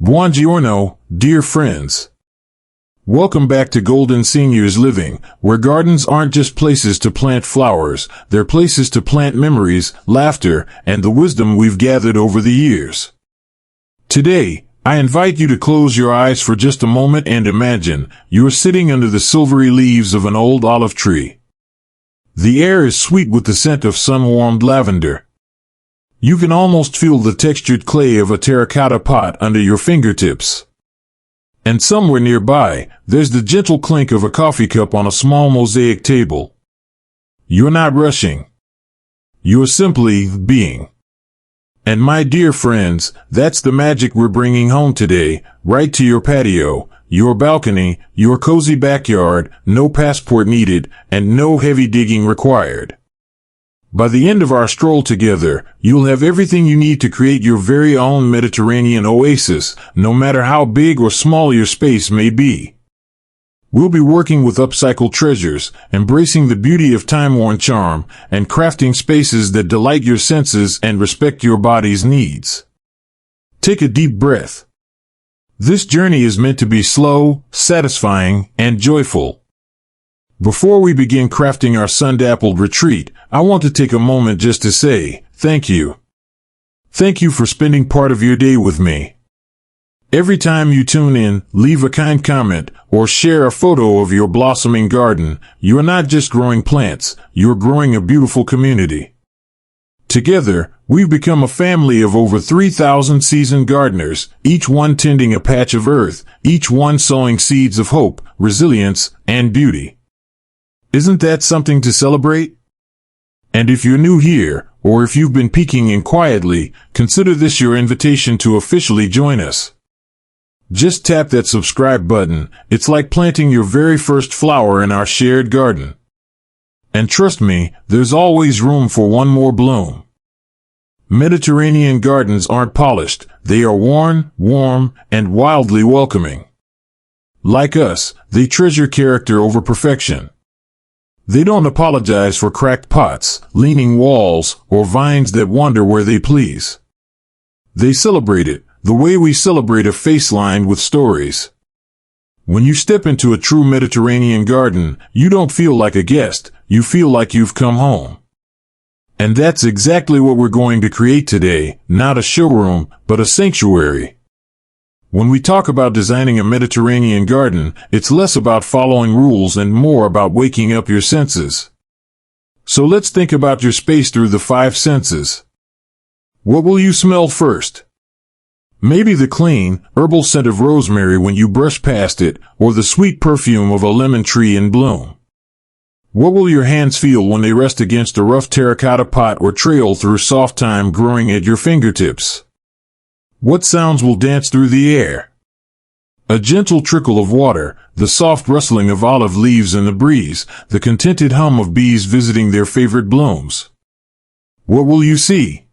Buongiorno, dear friends. Welcome back to Golden Seniors Living, where gardens aren't just places to plant flowers, they're places to plant memories, laughter, and the wisdom we've gathered over the years. Today, I invite you to close your eyes for just a moment and imagine you're sitting under the silvery leaves of an old olive tree. The air is sweet with the scent of sun-warmed lavender. You can almost feel the textured clay of a terracotta pot under your fingertips. And somewhere nearby, there's the gentle clink of a coffee cup on a small mosaic table. You're not rushing. You're simply being. And my dear friends, that's the magic we're bringing home today, right to your patio, your balcony, your cozy backyard, no passport needed, and no heavy digging required. By the end of our stroll together, you'll have everything you need to create your very own Mediterranean oasis, no matter how big or small your space may be. We'll be working with upcycled treasures, embracing the beauty of time-worn charm, and crafting spaces that delight your senses and respect your body's needs. Take a deep breath. This journey is meant to be slow, satisfying, and joyful. Before we begin crafting our sun-dappled retreat, I want to take a moment just to say, thank you. Thank you for spending part of your day with me. Every time you tune in, leave a kind comment, or share a photo of your blossoming garden, you're not just growing plants, you're growing a beautiful community. Together, we've become a family of over 3,000 seasoned gardeners, each one tending a patch of earth, each one sowing seeds of hope, resilience, and beauty. Isn't that something to celebrate? And if you're new here, or if you've been peeking in quietly, consider this your invitation to officially join us. Just tap that subscribe button. It's like planting your very first flower in our shared garden. And trust me, there's always room for one more bloom. Mediterranean gardens aren't polished. They are worn, warm, and wildly welcoming. Like us, they treasure character over perfection. They don't apologize for cracked pots, leaning walls, or vines that wander where they please. They celebrate it, the way we celebrate a face lined with stories. When you step into a true Mediterranean garden, you don't feel like a guest, you feel like you've come home. And that's exactly what we're going to create today, not a showroom, but a sanctuary. When we talk about designing a Mediterranean garden, it's less about following rules and more about waking up your senses. So let's think about your space through the 5 senses. What will you smell first? Maybe the clean, herbal scent of rosemary when you brush past it, or the sweet perfume of a lemon tree in bloom. What will your hands feel when they rest against a rough terracotta pot or trail through soft thyme growing at your fingertips? What sounds will dance through the air? A gentle trickle of water, the soft rustling of olive leaves in the breeze, the contented hum of bees visiting their favorite blooms. What will you see?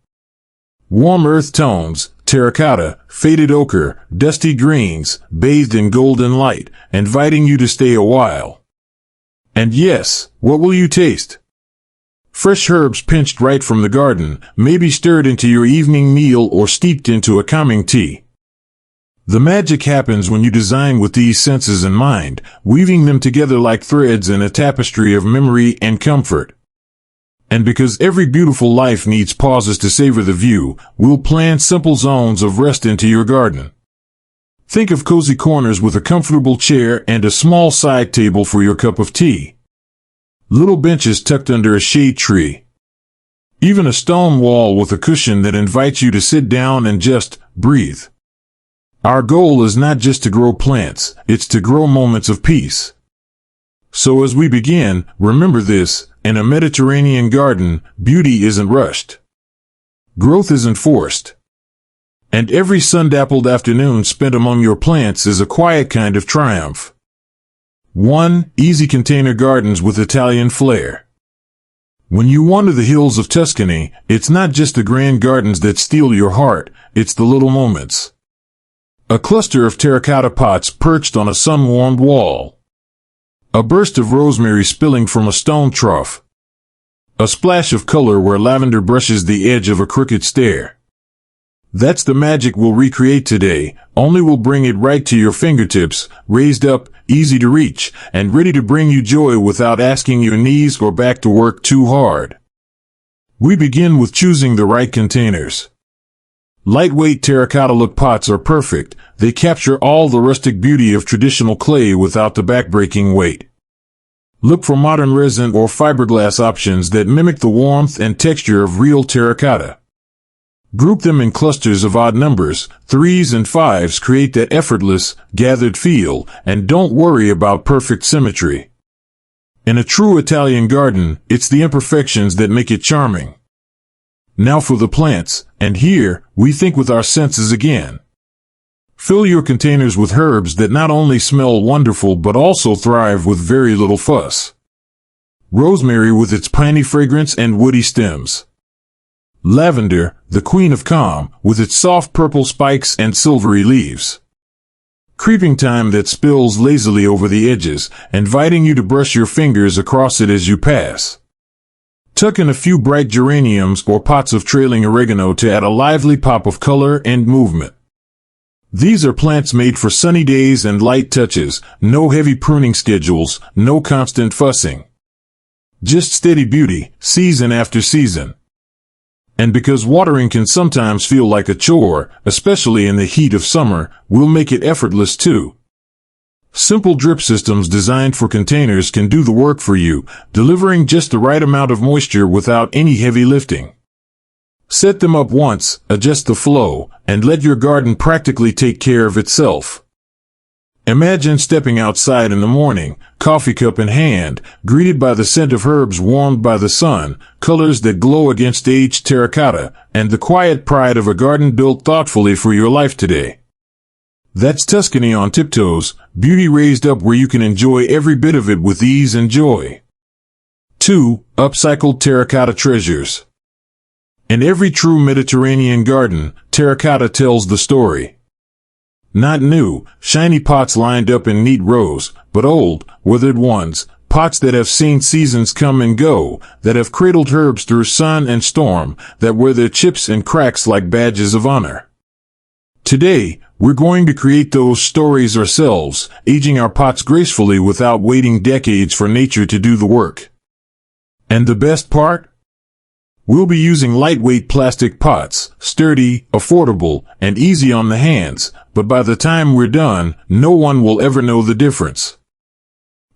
Warm earth tones, terracotta, faded ochre, dusty greens, bathed in golden light, inviting you to stay a while. And yes, what will you taste? Fresh herbs pinched right from the garden, maybe stirred into your evening meal or steeped into a calming tea. The magic happens when you design with these senses in mind, weaving them together like threads in a tapestry of memory and comfort. And because every beautiful life needs pauses to savor the view, we'll plan simple zones of rest into your garden. Think of cozy corners with a comfortable chair and a small side table for your cup of tea. Little benches tucked under a shade tree. Even a stone wall with a cushion that invites you to sit down and just breathe. Our goal is not just to grow plants, it's to grow moments of peace. So as we begin, remember this, in a Mediterranean garden, beauty isn't rushed. Growth isn't forced. And every sun-dappled afternoon spent among your plants is a quiet kind of triumph. 1. Easy container gardens with Italian flair. When you wander the hills of Tuscany, it's not just the grand gardens that steal your heart, it's the little moments. A cluster of terracotta pots perched on a sun-warmed wall. A burst of rosemary spilling from a stone trough. A splash of color where lavender brushes the edge of a crooked stair. That's the magic we'll recreate today, only we'll bring it right to your fingertips, raised up, easy to reach, and ready to bring you joy without asking your knees or back to work too hard. We begin with choosing the right containers. Lightweight terracotta look pots are perfect. They capture all the rustic beauty of traditional clay without the backbreaking weight. Look for modern resin or fiberglass options that mimic the warmth and texture of real terracotta. Group them in clusters of odd numbers. 3s and 5s create that effortless, gathered feel, and don't worry about perfect symmetry. In a true Italian garden, it's the imperfections that make it charming. Now for the plants, and here, we think with our senses again. Fill your containers with herbs that not only smell wonderful but also thrive with very little fuss. Rosemary with its piney fragrance and woody stems. Lavender, the queen of calm, with its soft purple spikes and silvery leaves. Creeping thyme that spills lazily over the edges, inviting you to brush your fingers across it as you pass. Tuck in a few bright geraniums or pots of trailing oregano to add a lively pop of color and movement. These are plants made for sunny days and light touches, no heavy pruning schedules, no constant fussing. Just steady beauty, season after season. And because watering can sometimes feel like a chore, especially in the heat of summer, we'll make it effortless too. Simple drip systems designed for containers can do the work for you, delivering just the right amount of moisture without any heavy lifting. Set them up once, adjust the flow, and let your garden practically take care of itself. Imagine stepping outside in the morning, coffee cup in hand, greeted by the scent of herbs warmed by the sun, colors that glow against aged terracotta, and the quiet pride of a garden built thoughtfully for your life today. That's Tuscany on tiptoes, beauty raised up where you can enjoy every bit of it with ease and joy. 2. Upcycled terracotta treasures. In every true Mediterranean garden, terracotta tells the story. Not new, shiny pots lined up in neat rows, but old, withered ones, pots that have seen seasons come and go, that have cradled herbs through sun and storm, that wear their chips and cracks like badges of honor. Today, we're going to create those stories ourselves, aging our pots gracefully without waiting decades for nature to do the work. And the best part? We'll be using lightweight plastic pots, sturdy, affordable, and easy on the hands, but by the time we're done, no one will ever know the difference.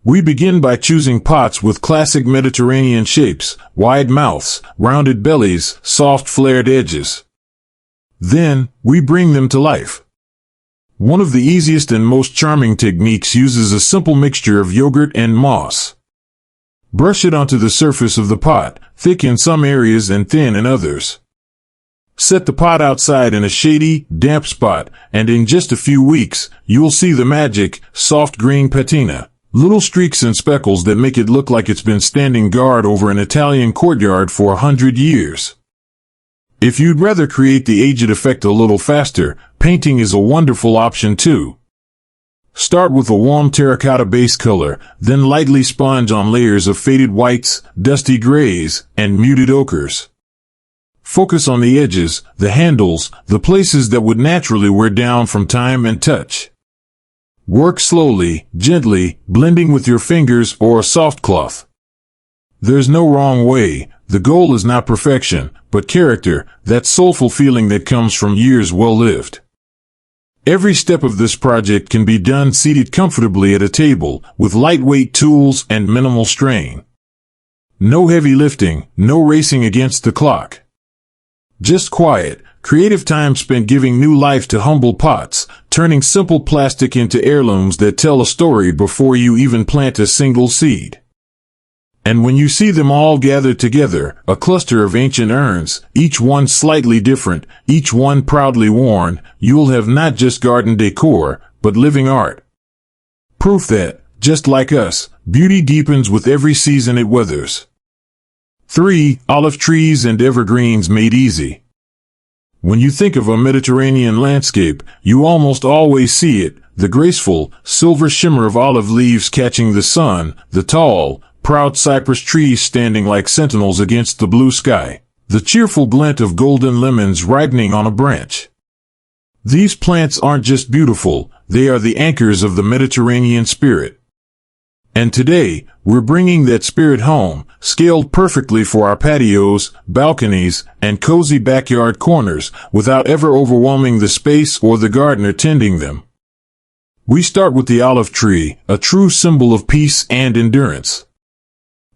We begin by choosing pots with classic Mediterranean shapes, wide mouths, rounded bellies, soft flared edges. Then, we bring them to life. One of the easiest and most charming techniques uses a simple mixture of yogurt and moss. Brush it onto the surface of the pot, thick in some areas and thin in others. Set the pot outside in a shady, damp spot, and in just a few weeks, you'll see the magic, soft green patina. Little streaks and speckles that make it look like it's been standing guard over an Italian courtyard for 100 years. If you'd rather create the aged effect a little faster, painting is a wonderful option too. Start with a warm terracotta base color, then lightly sponge on layers of faded whites, dusty grays, and muted ochres. Focus on the edges, the handles, the places that would naturally wear down from time and touch. Work slowly, gently, blending with your fingers or a soft cloth. There's no wrong way. The goal is not perfection, but character, that soulful feeling that comes from years well lived. Every step of this project can be done seated comfortably at a table, with lightweight tools and minimal strain. No heavy lifting, no racing against the clock. Just quiet, creative time spent giving new life to humble pots, turning simple plastic into heirlooms that tell a story before you even plant a single seed. And when you see them all gathered together, a cluster of ancient urns, each one slightly different, each one proudly worn, you'll have not just garden decor, but living art. Proof that, just like us, beauty deepens with every season it weathers. 3. Olive trees and evergreens made easy. When you think of a Mediterranean landscape, you almost always see it, the graceful, silver shimmer of olive leaves catching the sun, the tall, proud cypress trees standing like sentinels against the blue sky, the cheerful glint of golden lemons ripening on a branch. These plants aren't just beautiful, they are the anchors of the Mediterranean spirit. And today, we're bringing that spirit home, scaled perfectly for our patios, balconies, and cozy backyard corners, without ever overwhelming the space or the gardener tending them. We start with the olive tree, a true symbol of peace and endurance.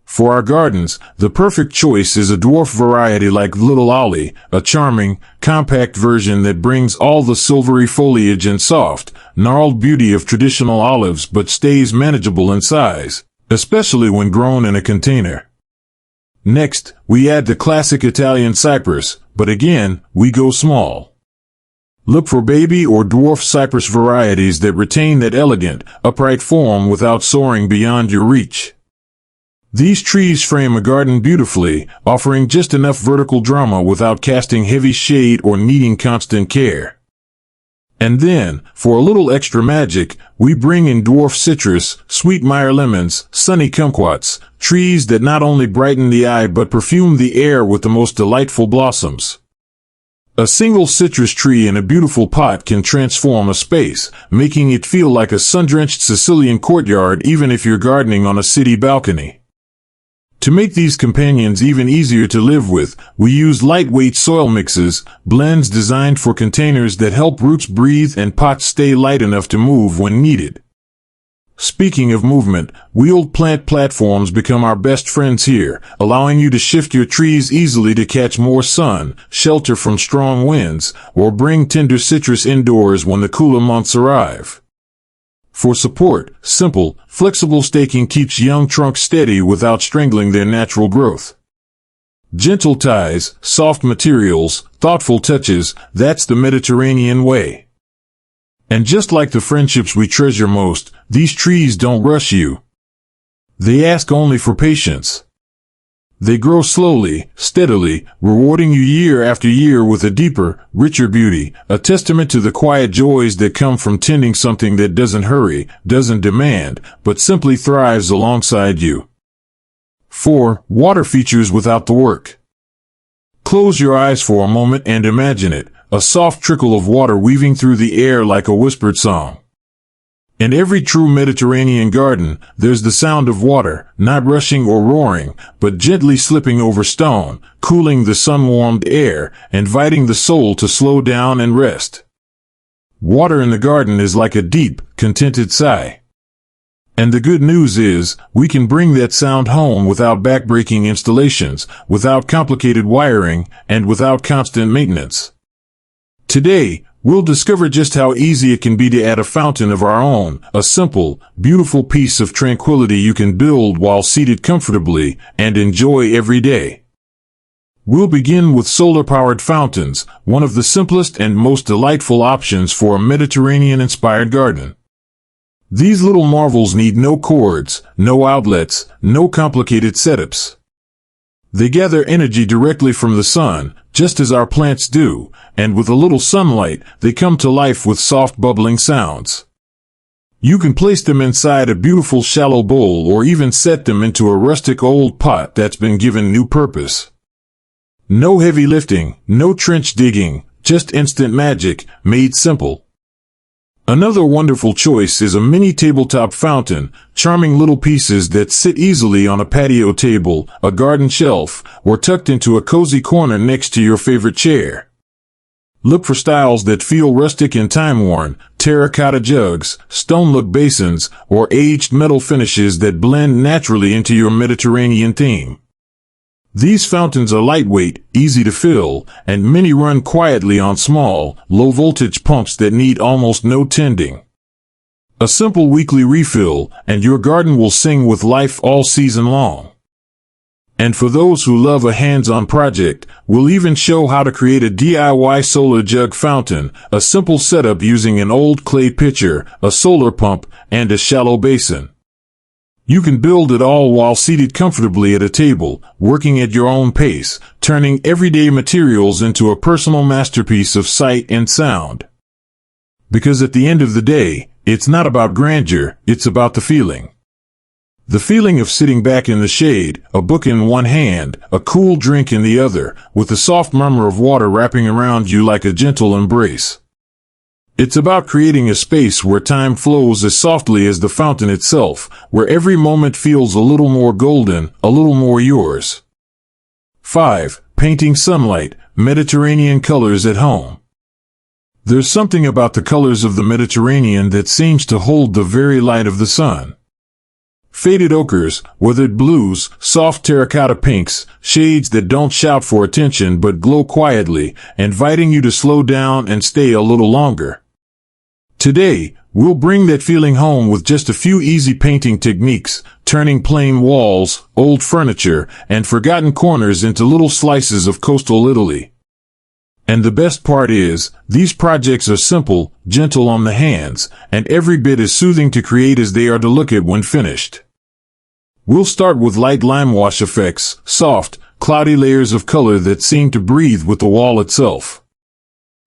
For our gardens, the perfect choice is a dwarf variety like Little Ollie, a charming, compact version that brings all the silvery foliage and soft, gnarled beauty of traditional olives but stays manageable in size, especially when grown in a container. Next, we add the classic Italian cypress, but again, we go small. Look for baby or dwarf cypress varieties that retain that elegant, upright form without soaring beyond your reach. These trees frame a garden beautifully, offering just enough vertical drama without casting heavy shade or needing constant care. And then, for a little extra magic, we bring in dwarf citrus, sweet Meyer lemons, sunny kumquats, trees that not only brighten the eye but perfume the air with the most delightful blossoms. A single citrus tree in a beautiful pot can transform a space, making it feel like a sun-drenched Sicilian courtyard even if you're gardening on a city balcony. To make these companions even easier to live with, we use lightweight soil mixes, blends designed for containers that help roots breathe and pots stay light enough to move when needed. Speaking of movement, wheeled plant platforms become our best friends here, allowing you to shift your trees easily to catch more sun, shelter from strong winds, or bring tender citrus indoors when the cooler months arrive. For support, simple, flexible staking keeps young trunks steady without strangling their natural growth. Gentle ties, soft materials, thoughtful touches, that's the Mediterranean way. And just like the friendships we treasure most, these trees don't rush you. They ask only for patience. They grow slowly, steadily, rewarding you year after year with a deeper, richer beauty, a testament to the quiet joys that come from tending something that doesn't hurry, doesn't demand, but simply thrives alongside you. 4. Water features without the work. Close your eyes for a moment and imagine it, a soft trickle of water weaving through the air like a whispered song. In every true Mediterranean garden, there's the sound of water, not rushing or roaring, but gently slipping over stone, cooling the sun-warmed air, inviting the soul to slow down and rest. Water in the garden is like a deep, contented sigh. And the good news is, we can bring that sound home without backbreaking installations, without complicated wiring, and without constant maintenance. Today, we'll discover just how easy it can be to add a fountain of our own, a simple, beautiful piece of tranquility you can build while seated comfortably and enjoy every day. We'll begin with solar-powered fountains, one of the simplest and most delightful options for a Mediterranean-inspired garden. These little marvels need no cords, no outlets, no complicated setups. They gather energy directly from the sun, just as our plants do, and with a little sunlight, they come to life with soft bubbling sounds. You can place them inside a beautiful shallow bowl or even set them into a rustic old pot that's been given new purpose. No heavy lifting, no trench digging, just instant magic, made simple. Another wonderful choice is a mini tabletop fountain, charming little pieces that sit easily on a patio table, a garden shelf, or tucked into a cozy corner next to your favorite chair. Look for styles that feel rustic and time-worn, terracotta jugs, stone-look basins, or aged metal finishes that blend naturally into your Mediterranean theme. These fountains are lightweight, easy to fill, and many run quietly on small, low-voltage pumps that need almost no tending. A simple weekly refill, and your garden will sing with life all season long. And for those who love a hands-on project, we'll even show how to create a DIY solar jug fountain, a simple setup using an old clay pitcher, a solar pump, and a shallow basin. You can build it all while seated comfortably at a table, working at your own pace, turning everyday materials into a personal masterpiece of sight and sound. Because at the end of the day, it's not about grandeur, it's about the feeling. The feeling of sitting back in the shade, a book in one hand, a cool drink in the other, with the soft murmur of water wrapping around you like a gentle embrace. It's about creating a space where time flows as softly as the fountain itself, where every moment feels a little more golden, a little more yours. 5. Painting sunlight, Mediterranean colors at home. There's something about the colors of the Mediterranean that seems to hold the very light of the sun. Faded ochres, withered blues, soft terracotta pinks, shades that don't shout for attention but glow quietly, inviting you to slow down and stay a little longer. Today, we'll bring that feeling home with just a few easy painting techniques, turning plain walls, old furniture, and forgotten corners into little slices of coastal Italy. And the best part is, these projects are simple, gentle on the hands, and every bit as soothing to create as they are to look at when finished. We'll start with light lime wash effects, soft, cloudy layers of color that seem to breathe with the wall itself.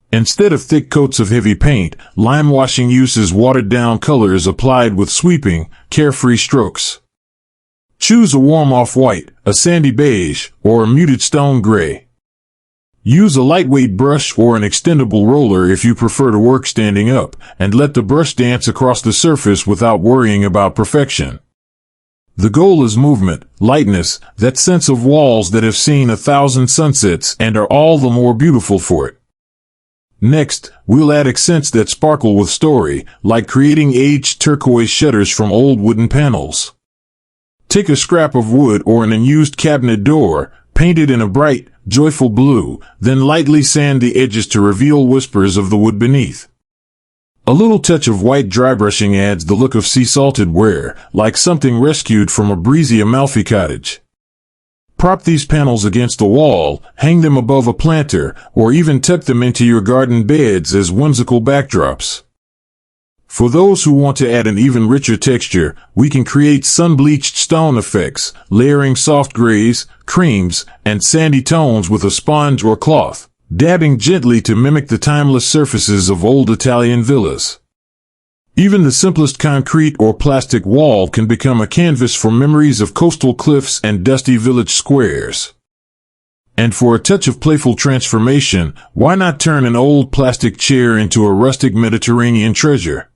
Instead of thick coats of heavy paint, lime washing uses watered-down colors applied with sweeping, carefree strokes. Choose a warm off-white, a sandy beige, or a muted stone gray. Use a lightweight brush or an extendable roller if you prefer to work standing up, and let the brush dance across the surface without worrying about perfection. The goal is movement, lightness, that sense of walls that have seen 1,000 sunsets and are all the more beautiful for it. Next, we'll add accents that sparkle with story, like creating aged turquoise shutters from old wooden panels. Take a scrap of wood or an unused cabinet door, paint it in a bright, joyful blue, then lightly sand the edges to reveal whispers of the wood beneath. A little touch of white dry brushing adds the look of sea-salted ware, like something rescued from a breezy Amalfi cottage. Prop these panels against the wall, hang them above a planter, or even tuck them into your garden beds as whimsical backdrops. For those who want to add an even richer texture, we can create sun-bleached stone effects, layering soft grays, creams, and sandy tones with a sponge or cloth, dabbing gently to mimic the timeless surfaces of old Italian villas. Even the simplest concrete or plastic wall can become a canvas for memories of coastal cliffs and dusty village squares. And for a touch of playful transformation, why not turn an old plastic chair into a rustic Mediterranean treasure?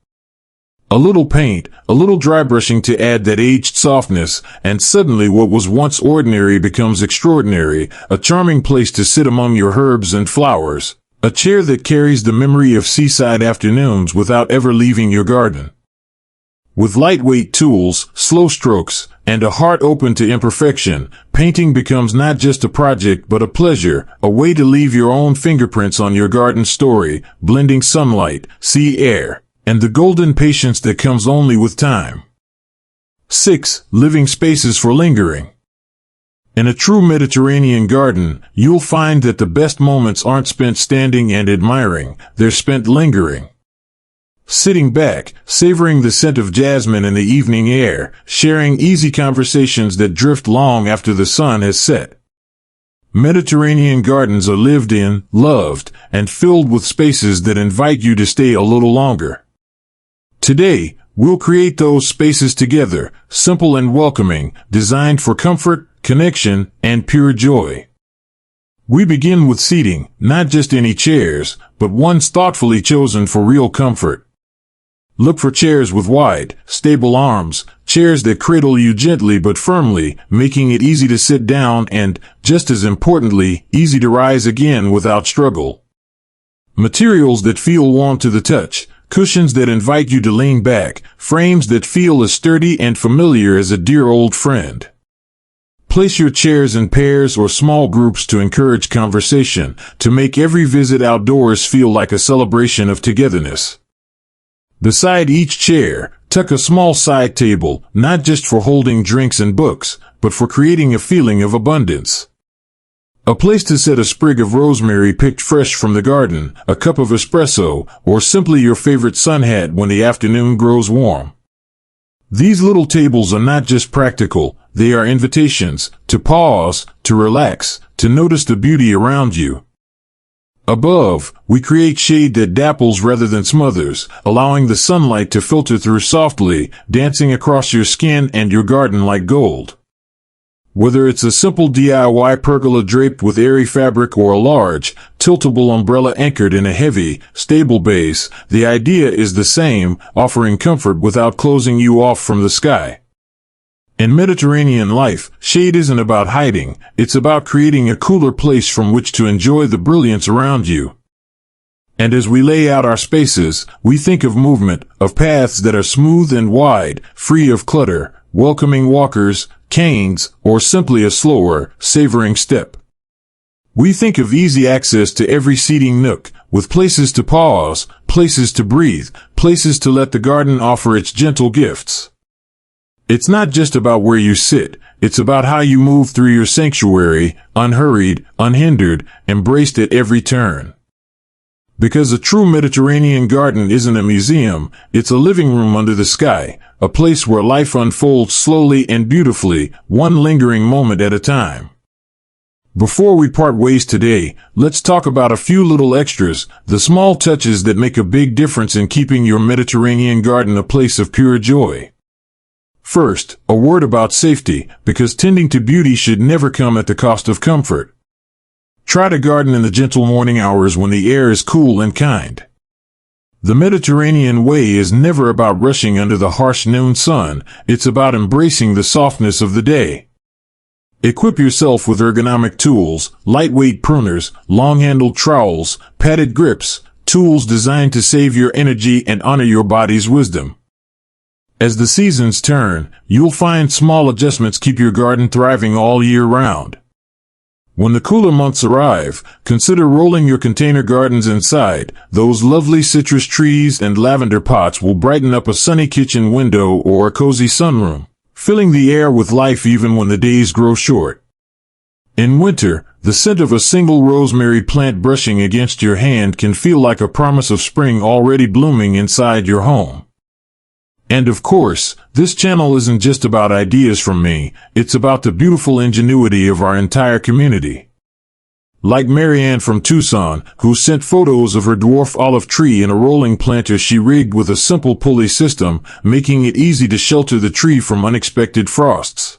A little paint, a little dry brushing to add that aged softness, and suddenly what was once ordinary becomes extraordinary, a charming place to sit among your herbs and flowers. A chair that carries the memory of seaside afternoons without ever leaving your garden. With lightweight tools, slow strokes, and a heart open to imperfection, painting becomes not just a project but a pleasure, a way to leave your own fingerprints on your garden story, blending sunlight, sea air, and the golden patience that comes only with time. 6. Living spaces for lingering. In a true Mediterranean garden, you'll find that the best moments aren't spent standing and admiring, they're spent lingering. Sitting back, savoring the scent of jasmine in the evening air, sharing easy conversations that drift long after the sun has set. Mediterranean gardens are lived in, loved, and filled with spaces that invite you to stay a little longer. Today, we'll create those spaces together, simple and welcoming, designed for comfort, connection, and pure joy. We begin with seating, not just any chairs, but ones thoughtfully chosen for real comfort. Look for chairs with wide, stable arms, chairs that cradle you gently but firmly, making it easy to sit down and, just as importantly, easy to rise again without struggle. Materials that feel warm to the touch, cushions that invite you to lean back, frames that feel as sturdy and familiar as a dear old friend. Place your chairs in pairs or small groups to encourage conversation, to make every visit outdoors feel like a celebration of togetherness. Beside each chair, tuck a small side table, not just for holding drinks and books, but for creating a feeling of abundance. A place to set a sprig of rosemary picked fresh from the garden, a cup of espresso, or simply your favorite sun hat when the afternoon grows warm. These little tables are not just practical, they are invitations to pause, to relax, to notice the beauty around you. Above, we create shade that dapples rather than smothers, allowing the sunlight to filter through softly, dancing across your skin and your garden like gold. Whether it's a simple DIY pergola draped with airy fabric or a large, tiltable umbrella anchored in a heavy, stable base, the idea is the same, offering comfort without closing you off from the sky. In Mediterranean life, shade isn't about hiding, it's about creating a cooler place from which to enjoy the brilliance around you. And as we lay out our spaces, we think of movement, of paths that are smooth and wide, free of clutter, welcoming walkers, canes, or simply a slower, savoring step. We think of easy access to every seating nook, with places to pause, places to breathe, places to let the garden offer its gentle gifts. It's not just about where you sit, it's about how you move through your sanctuary, unhurried, unhindered, embraced at every turn. Because a true Mediterranean garden isn't a museum, it's a living room under the sky, a place where life unfolds slowly and beautifully, one lingering moment at a time. Before we part ways today, let's talk about a few little extras, the small touches that make a big difference in keeping your Mediterranean garden a place of pure joy. First, a word about safety, because tending to beauty should never come at the cost of comfort. Try to garden in the gentle morning hours when the air is cool and kind. The Mediterranean way is never about rushing under the harsh noon sun, it's about embracing the softness of the day. Equip yourself with ergonomic tools, lightweight pruners, long-handled trowels, padded grips, tools designed to save your energy and honor your body's wisdom. As the seasons turn, you'll find small adjustments keep your garden thriving all year round. When the cooler months arrive, consider rolling your container gardens inside. Those lovely citrus trees and lavender pots will brighten up a sunny kitchen window or a cozy sunroom, filling the air with life even when the days grow short. In winter, the scent of a single rosemary plant brushing against your hand can feel like a promise of spring already blooming inside your home. And of course, this channel isn't just about ideas from me, it's about the beautiful ingenuity of our entire community. Like Marianne from Tucson, who sent photos of her dwarf olive tree in a rolling planter she rigged with a simple pulley system, making it easy to shelter the tree from unexpected frosts.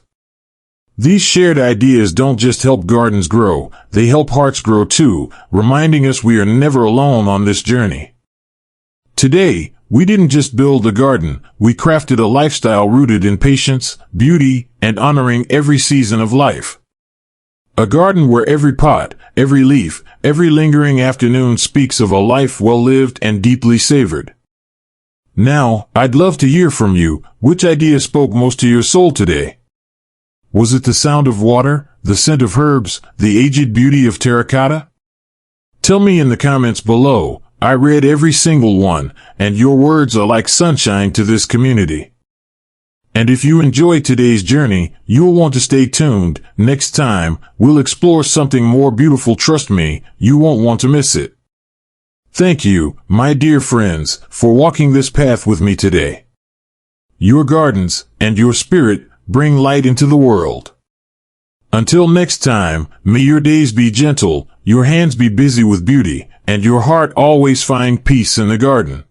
These shared ideas don't just help gardens grow, they help hearts grow too, reminding us we are never alone on this journey. Today, we didn't just build a garden, we crafted a lifestyle rooted in patience, beauty, and honoring every season of life. A garden where every pot, every leaf, every lingering afternoon speaks of a life well lived and deeply savored. Now, I'd love to hear from you. Which idea spoke most to your soul today? Was it the sound of water, the scent of herbs, the aged beauty of terracotta? Tell me in the comments below. I read every single one, and your words are like sunshine to this community. And if you enjoyed today's journey, you'll want to stay tuned. Next time, we'll explore something more beautiful. Trust me, you won't want to miss it. Thank you, my dear friends, for walking this path with me today. Your gardens and your spirit bring light into the world. Until next time, may your days be gentle, your hands be busy with beauty, and your heart always find peace in the garden.